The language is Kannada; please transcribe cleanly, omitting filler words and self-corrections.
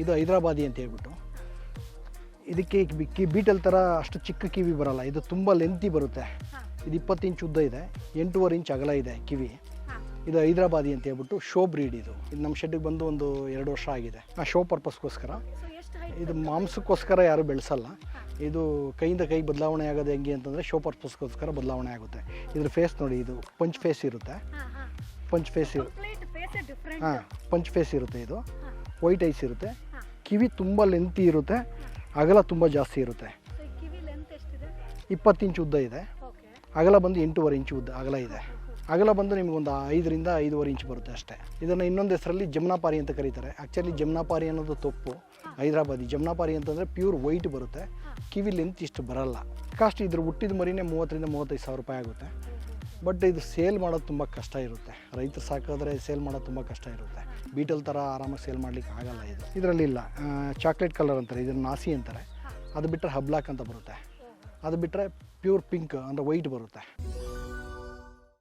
ಇದು ಹೈದರಾಬಾದಿ ಅಂತ ಹೇಳ್ಬಿಟ್ಟು. ಇದಕ್ಕೆ ಬೀಟಲ್ ಥರ ಅಷ್ಟು ಚಿಕ್ಕ ಕಿವಿ ಬರಲ್ಲ, ಇದು ತುಂಬ ಲೆಂತಿ ಬರುತ್ತೆ. ಇದು 20 ಇಂಚ್ ಉದ್ದ ಇದೆ, 8.5 ಇಂಚ್ ಅಗಲ ಇದೆ ಕಿವಿ. ಇದು ಹೈದರಾಬಾದಿ ಅಂತ ಹೇಳ್ಬಿಟ್ಟು ಶೋ ಬ್ರೀಡ್. ಇದು ನಮ್ಮ ಶೆಡ್ಗೆ ಬಂದು ಒಂದು 2 ವರ್ಷ ಆಗಿದೆ. ಶೋ ಪರ್ಪಸ್ಗೋಸ್ಕರ, ಇದು ಮಾಂಸಕ್ಕೋಸ್ಕರ ಯಾರು ಬೆಳೆಸಲ್ಲ. ಇದು ಕೈಯಿಂದ ಕೈ ಬದಲಾವಣೆ ಆಗೋದು ಹೆಂಗೆ ಅಂತಂದರೆ ಶೋ ಪರ್ಪಸ್ಗೋಸ್ಕರ ಬದಲಾವಣೆ ಆಗುತ್ತೆ. ಇದ್ರ ಫೇಸ್ ನೋಡಿ, ಇದು ಪಂಚ್ ಫೇಸ್ ಇರುತ್ತೆ. ಪಂಚ್ ಫೇಸ್ ಪಂಚ್ ಫೇಸ್ ಇರುತ್ತೆ. ಇದು ವೈಟ್ ಐಸ್ ಇರುತ್ತೆ. ಕಿವಿ ತುಂಬ ಲೆಂತಿ ಇರುತ್ತೆ, ಅಗಲ ತುಂಬ ಜಾಸ್ತಿ ಇರುತ್ತೆ. 20 ಇಂಚ್ ಉದ್ದ ಇದೆ, ಅಗಲ ಬಂದು 8.5 ಇಂಚ್ ಉದ್ದ ಅಗಲ ಇದೆ. ಅಗಲ ಬಂದು ನಿಮಗೊಂದು 5 ರಿಂದ 5.5 ಇಂಚ್ ಬರುತ್ತೆ ಅಷ್ಟೇ. ಇದನ್ನು ಇನ್ನೊಂದು ಹೆಸರಲ್ಲಿ ಜಮ್ನಾಪಾರಿ ಅಂತ ಕರೀತಾರೆ. ಆ್ಯಕ್ಚುಲಿ ಜಮ್ನಾಪಾರಿ ಅನ್ನೋದು ತಪ್ಪು. ಹೈದರಾಬಾದಿ ಜಮ್ನಾಪಾರಿ ಅಂತಂದರೆ ಪ್ಯೂರ್ ವೈಟ್ ಬರುತ್ತೆ, ಕಿವಿ ಲೆಂತ್ ಇಷ್ಟು ಬರಲ್ಲ. ಕಾಸ್ಟ್ ಇದ್ರ ಹುಟ್ಟಿದ ಮರಿನೇ 30 ರಿಂದ 35 ಸಾವಿರ ರೂಪಾಯಿ ಆಗುತ್ತೆ. ಬಟ್ ಇದು ಸೇಲ್ ಮಾಡೋದು ತುಂಬ ಕಷ್ಟ ಇರುತ್ತೆ. ರೈತರು ಸಾಕಿದ್ರೆ ಸೇಲ್ ಮಾಡೋದು ತುಂಬ ಕಷ್ಟ ಇರುತ್ತೆ. ಬೀಟಲ್ ಥರ ಆರಾಮಾಗಿ ಸೇಲ್ ಮಾಡಲಿಕ್ಕೆ ಆಗಲ್ಲ. ಇದು ಇದರಲ್ಲಿ ಇಲ್ಲ. ಚಾಕ್ಲೇಟ್ ಕಲರ್ ಅಂತಾರೆ, ಇದನ್ನು ನಾಸಿ ಅಂತಾರೆ. ಅದು ಬಿಟ್ಟರೆ ಹಬ್ಲಾಕ್ ಅಂತ ಬರುತ್ತೆ. ಅದು ಬಿಟ್ಟರೆ ಪ್ಯೂರ್ ಪಿಂಕ್ ಅಂದರೆ ವೈಟ್ ಬರುತ್ತೆ.